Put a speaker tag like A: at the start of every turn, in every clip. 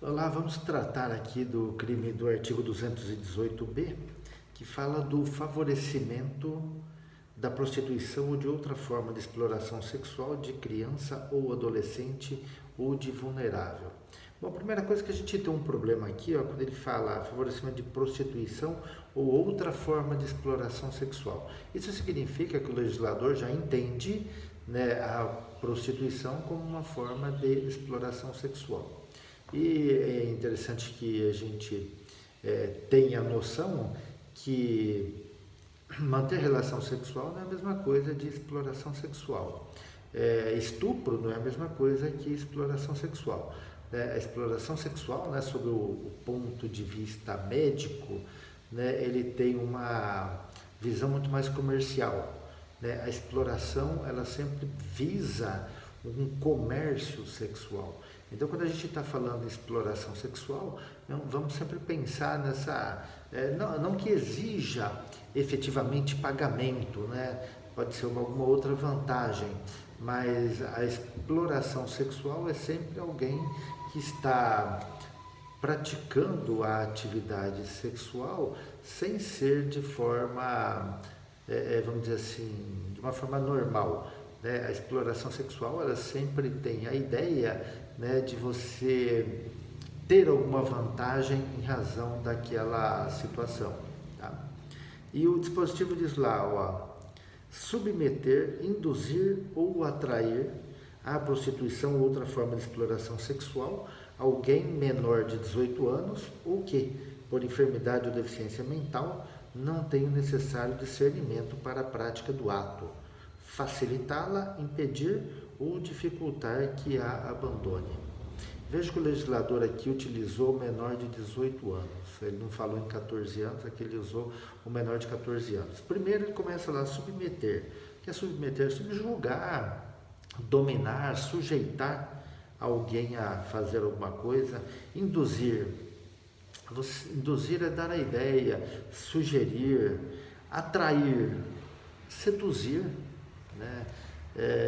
A: Olá, vamos tratar aqui do crime do artigo 218-B, que fala do favorecimento da prostituição ou de outra forma de exploração sexual de criança ou adolescente ou de vulnerável. Bom, a primeira coisa que a gente tem um problema aqui, quando ele fala favorecimento de prostituição ou outra forma de exploração sexual. Isso significa que o legislador já entende, né, a prostituição como uma forma de exploração sexual. E é interessante que a gente tenha a noção que manter relação sexual não é a mesma coisa de exploração sexual. Estupro não é a mesma coisa que exploração sexual. A exploração sexual, né, sob o ponto de vista médico, né, ele tem uma visão muito mais comercial. Né? A exploração, ela sempre visa um comércio sexual. Então, quando a gente está falando em exploração sexual, vamos sempre pensar nessa... não que exija efetivamente pagamento, né? Pode ser alguma outra vantagem, mas a exploração sexual é sempre alguém que está praticando a atividade sexual sem ser de forma, vamos dizer assim, de uma forma normal. A exploração sexual, ela sempre tem a ideia, né, de você ter alguma vantagem em razão daquela situação. Tá? E o dispositivo diz lá, submeter, induzir ou atrair à prostituição ou outra forma de exploração sexual alguém menor de 18 anos ou que, por enfermidade ou deficiência mental, não tem o necessário discernimento para a prática do ato, facilitá-la, impedir ou dificultar que a abandone. Veja que o legislador aqui utilizou o menor de 18 anos. Ele não falou em 14 anos, aqui ele usou o menor de 14 anos. Primeiro ele começa lá a submeter. O que é submeter? Subjugar, dominar, sujeitar alguém a fazer alguma coisa. Induzir. Induzir é dar a ideia, sugerir, atrair, seduzir, né?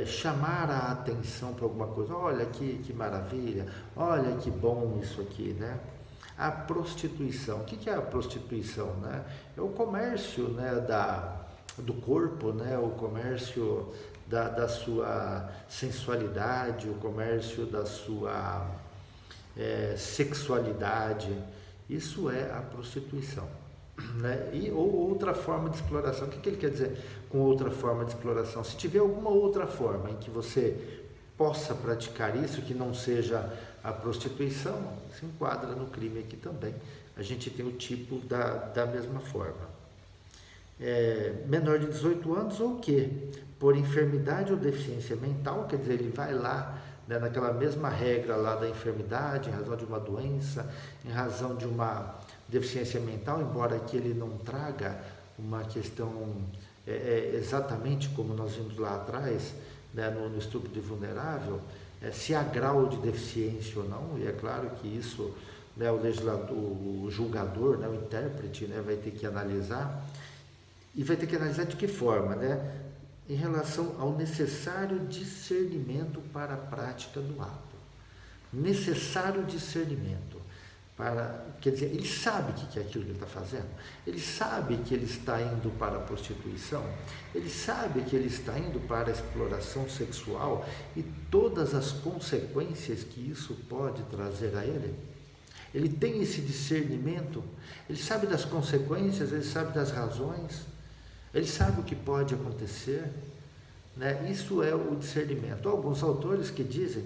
A: Chamar a atenção para alguma coisa. Olha que maravilha, olha que bom isso aqui, né? A prostituição. O que é a prostituição, né? É o comércio, né, do corpo, né? O comércio da sua sensualidade, o comércio da sua sexualidade. Isso é a prostituição. Né? Ou outra forma de exploração. O que ele quer dizer com outra forma de exploração? Se tiver alguma outra forma em que você possa praticar isso, que não seja a prostituição, se enquadra no crime aqui também. A gente tem o tipo da mesma forma. Menor de 18 anos ou que, por enfermidade ou deficiência mental, quer dizer, ele vai lá, né, naquela mesma regra lá da enfermidade, em razão de uma doença, em razão de uma deficiência mental, embora aqui ele não traga uma questão exatamente como nós vimos lá atrás, né, no estupro de vulnerável, se há grau de deficiência ou não, e é claro que isso, né, o legislador, o julgador, né, o intérprete, né, vai ter que analisar, e vai ter que analisar de que forma, né, em relação ao necessário discernimento para a prática do ato. Necessário discernimento. Quer dizer, ele sabe o que é aquilo que ele está fazendo, ele sabe que ele está indo para a prostituição, ele sabe que ele está indo para a exploração sexual e todas as consequências que isso pode trazer a ele. Ele tem esse discernimento, ele sabe das consequências, ele sabe das razões, ele sabe o que pode acontecer, né? Isso é o discernimento. Há alguns autores que dizem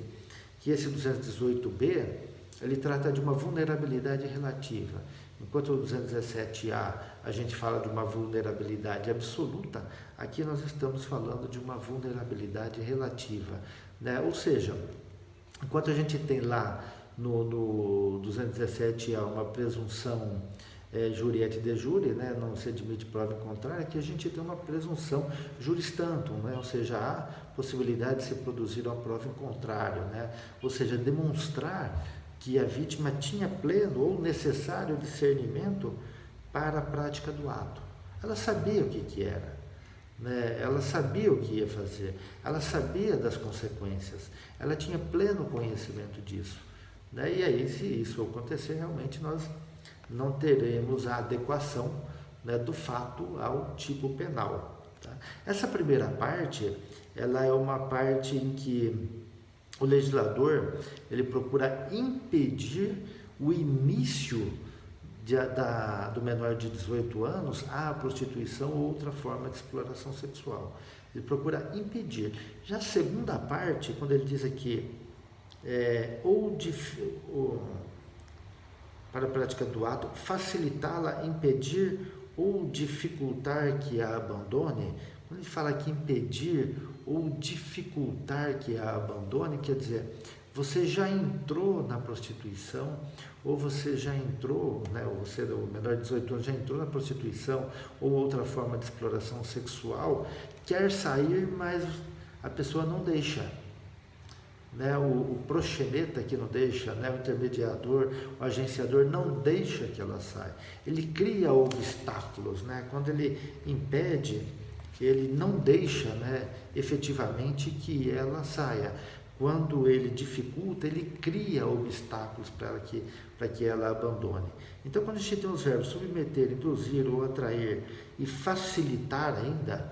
A: que esse 218-B ele trata de uma vulnerabilidade relativa. Enquanto o 217-A a gente fala de uma vulnerabilidade absoluta, aqui nós estamos falando de uma vulnerabilidade relativa. Né? Ou seja, enquanto a gente tem lá no 217-A uma presunção juri et de jure, né? Não se admite prova em contrário, aqui a gente tem uma presunção juris tantum, né? Ou seja, há possibilidade de se produzir uma prova em contrário, né? Ou seja, demonstrar que a vítima tinha pleno ou necessário discernimento para a prática do ato. Ela sabia o que era, né? Ela sabia o que ia fazer, ela sabia das consequências, ela tinha pleno conhecimento disso. né? E aí, se isso acontecer, realmente nós não teremos a adequação, né, do fato ao tipo penal. Tá? Essa primeira parte, ela é uma parte em que o legislador ele procura impedir o início do menor de 18 anos à prostituição ou outra forma de exploração sexual. Ele procura impedir. Já a segunda parte, quando ele diz aqui, para a prática do ato, facilitá-la, impedir ou dificultar que a abandone. Quando ele fala aqui impedir ou dificultar que a abandone, quer dizer, você já entrou na prostituição, ou você já entrou, né, ou você, o menor de 18 anos, já entrou na prostituição ou outra forma de exploração sexual, quer sair, mas a pessoa não deixa. Né, o proxeneta que não deixa, né, o intermediador, o agenciador não deixa que ela saia. Ele cria obstáculos, né, quando ele impede, ele não deixa, né, efetivamente que ela saia. Quando ele dificulta, ele cria obstáculos para que ela abandone. Então, quando a gente tem os verbos submeter, induzir ou atrair e facilitar ainda,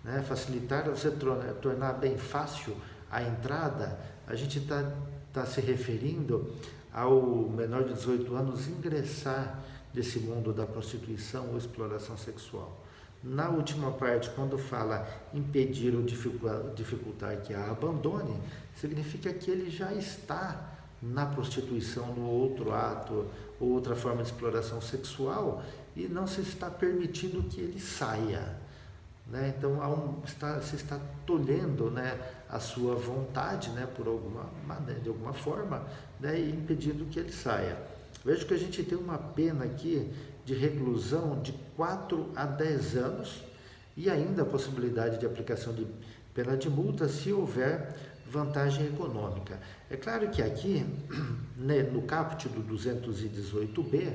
A: né, facilitar é você tornar bem fácil a entrada, a gente está se referindo ao menor de 18 anos ingressar nesse mundo da prostituição ou exploração sexual. Na última parte, quando fala impedir ou dificultar que a abandone, significa que ele já está na prostituição, no outro ato ou outra forma de exploração sexual e não se está permitindo que ele saia. Né? Então, se está tolhendo, né, a sua vontade, né, de alguma forma, né, e impedindo que ele saia. Veja que a gente tem uma pena aqui de reclusão de 4 a 10 anos e ainda a possibilidade de aplicação de pena de multa se houver vantagem econômica. É claro que aqui, né, no caput do 218b,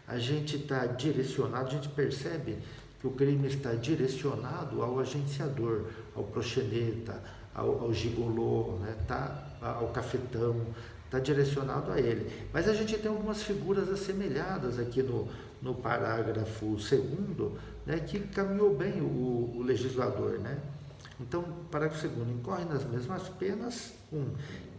A: a gente está direcionado, a gente percebe que o crime está direcionado ao agenciador, ao proxeneta, ao gigolô, né, ao cafetão, está direcionado a ele. Mas a gente tem algumas figuras assemelhadas aqui no parágrafo 2º, né, que caminhou bem o legislador. Né? Então, parágrafo 2º, incorre nas mesmas penas,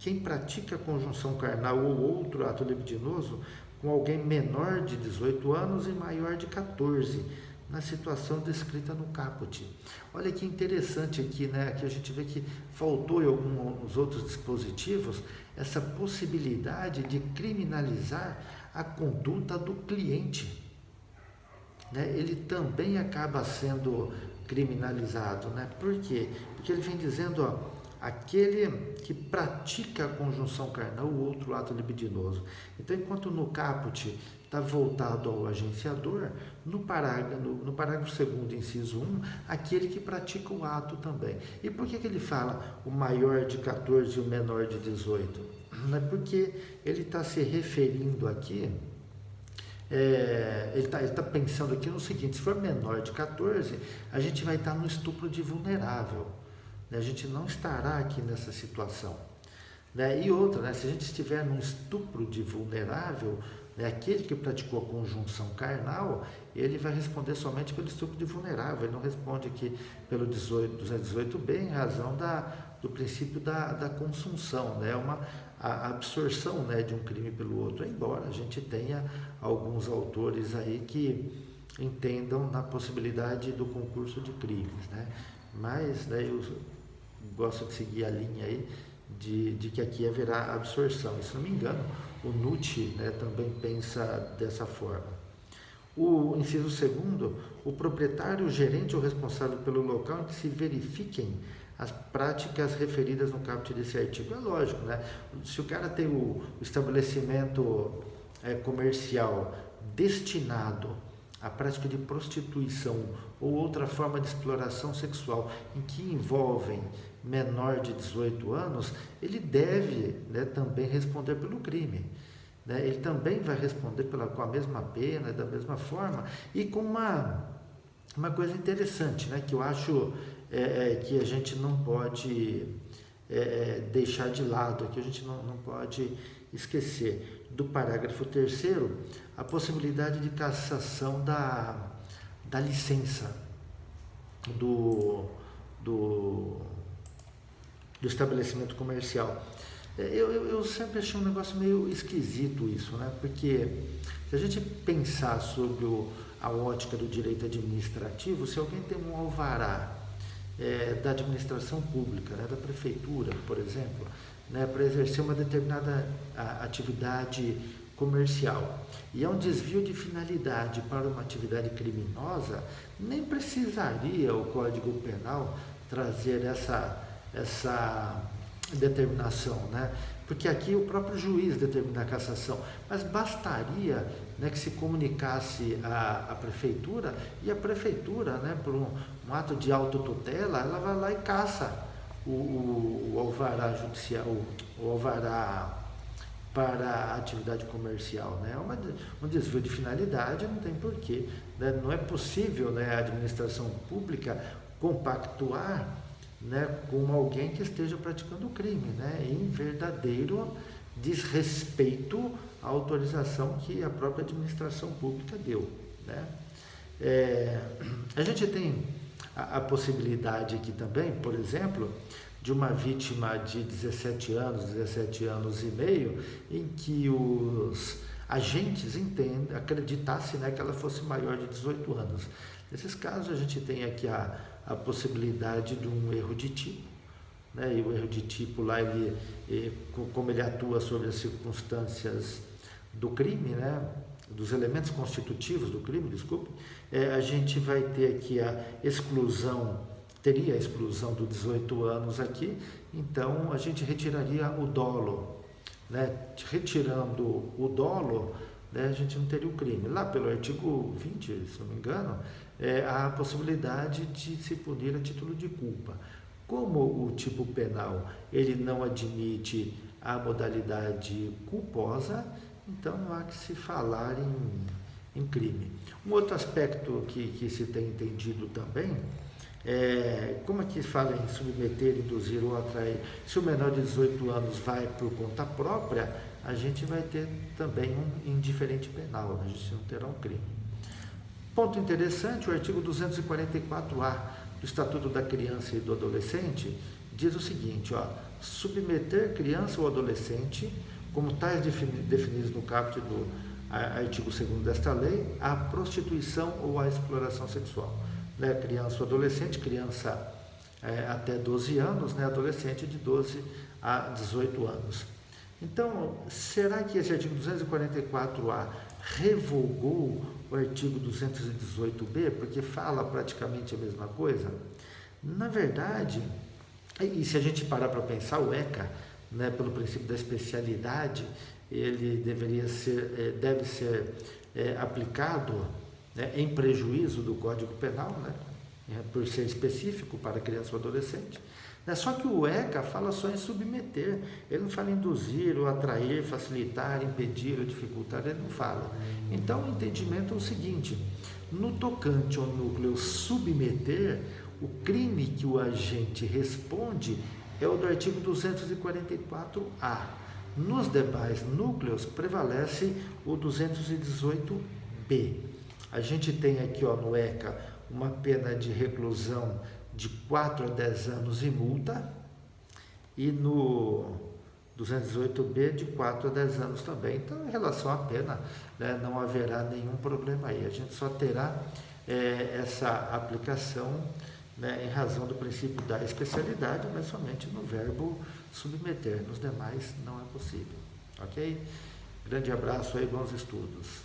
A: quem pratica conjunção carnal ou outro ato libidinoso com alguém menor de 18 anos e maior de 14, na situação descrita no caput. Olha que interessante aqui, né? Aqui a gente vê que faltou em alguns outros dispositivos essa possibilidade de criminalizar a conduta do cliente. Né? Ele também acaba sendo criminalizado. Né? Por quê? Porque ele vem dizendo, ó, aquele que pratica a conjunção carnal ou outro ato libidinoso. Então, enquanto no caput está voltado ao agenciador, no parágrafo 2º, inciso 1, aquele que pratica o ato também. E por que ele fala o maior de 14 e o menor de 18? Porque ele está se referindo aqui, ele está pensando aqui no seguinte: se for menor de 14, a gente vai estar no estupro de vulnerável. A gente não estará aqui nessa situação. Né? E outra, né? Se a gente estiver num estupro de vulnerável, né? Aquele que praticou a conjunção carnal, ele vai responder somente pelo estupro de vulnerável, ele não responde aqui pelo 218b em razão do princípio da consunção, né? A absorção, né, de um crime pelo outro, embora a gente tenha alguns autores aí que entendam na possibilidade do concurso de crimes, né? Mas, né, eu gosto de seguir a linha aí de que aqui haverá absorção. E, se não me engano, o NUT, né, também pensa dessa forma. O inciso 2º, o proprietário, o gerente ou responsável pelo local em que se verifiquem as práticas referidas no caput desse artigo. É lógico, né? Se o cara tem o estabelecimento comercial destinado à prática de prostituição ou outra forma de exploração sexual em que envolvem menor de 18 anos, ele deve, né, também responder pelo crime. Né? Ele também vai responder com a mesma pena, da mesma forma, e com uma coisa interessante, né, que eu acho que a gente não pode deixar de lado, aqui a gente não pode esquecer. Do parágrafo 3º, a possibilidade de cassação da licença do estabelecimento comercial. Eu sempre achei um negócio meio esquisito isso, né? Porque se a gente pensar sobre a ótica do direito administrativo, se alguém tem um alvará da administração pública, né, da prefeitura, por exemplo, né, para exercer uma determinada atividade comercial, e é um desvio de finalidade para uma atividade criminosa, nem precisaria o Código Penal trazer essa determinação, né? Porque aqui o próprio juiz determina a cassação, mas bastaria, né, que se comunicasse à prefeitura, e a prefeitura, né, por um ato de autotutela, ela vai lá e caça o alvará judicial, o alvará para a atividade comercial, né? Um desvio de finalidade, não tem porquê, né? Não é possível, né, a administração pública compactuar, né, com alguém que esteja praticando crime, né, em verdadeiro desrespeito à autorização que a própria administração pública deu, né. A gente tem a possibilidade aqui também, por exemplo, de uma vítima de 17 anos e meio, em que os agentes acreditassem, né, que ela fosse maior de 18 anos. Nesses casos, a gente tem aqui a possibilidade de um erro de tipo, né? E o erro de tipo lá, como ele atua sobre as circunstâncias do crime, né? Dos elementos constitutivos do crime, desculpe, a gente vai ter aqui teria a exclusão do 18 anos aqui, então a gente retiraria o dolo, né? Retirando o dolo, né, a gente não teria o crime. Lá pelo artigo 20, se não me engano, há a possibilidade de se punir a título de culpa. Como o tipo penal ele não admite a modalidade culposa, então não há que se falar em crime. Um outro aspecto que se tem entendido também como aqui fala em submeter, induzir ou atrair, se o menor de 18 anos vai por conta própria, a gente vai ter também um indiferente penal, né? A gente não terá um crime. Ponto interessante, o artigo 244A do Estatuto da Criança e do Adolescente diz o seguinte, submeter criança ou adolescente, como tais definidos no caput do artigo 2º desta lei, à prostituição ou à exploração sexual. Né? Criança ou adolescente, criança até 12 anos, né? Adolescente de 12 a 18 anos. Então, será que esse artigo 244A revogou o artigo 218B, porque fala praticamente a mesma coisa? Na verdade, e se a gente parar para pensar, o ECA, né, pelo princípio da especialidade, ele deve ser aplicado, né, em prejuízo do Código Penal, né, por ser específico para criança ou adolescente. Só que o ECA fala só em submeter, ele não fala em induzir, ou atrair, facilitar, impedir ou dificultar, ele não fala. Então o entendimento é o seguinte, no tocante ao núcleo submeter, o crime que o agente responde é o do artigo 244A. Nos demais núcleos prevalece o 218B. A gente tem aqui no ECA uma pena de reclusão de 4 a 10 anos e multa, e no 218B de 4 a 10 anos também. Então, em relação à pena, né, não haverá nenhum problema aí. A gente só terá essa aplicação, né, em razão do princípio da especialidade, mas somente no verbo submeter. Nos demais não é possível. Ok? Grande abraço aí, bons estudos.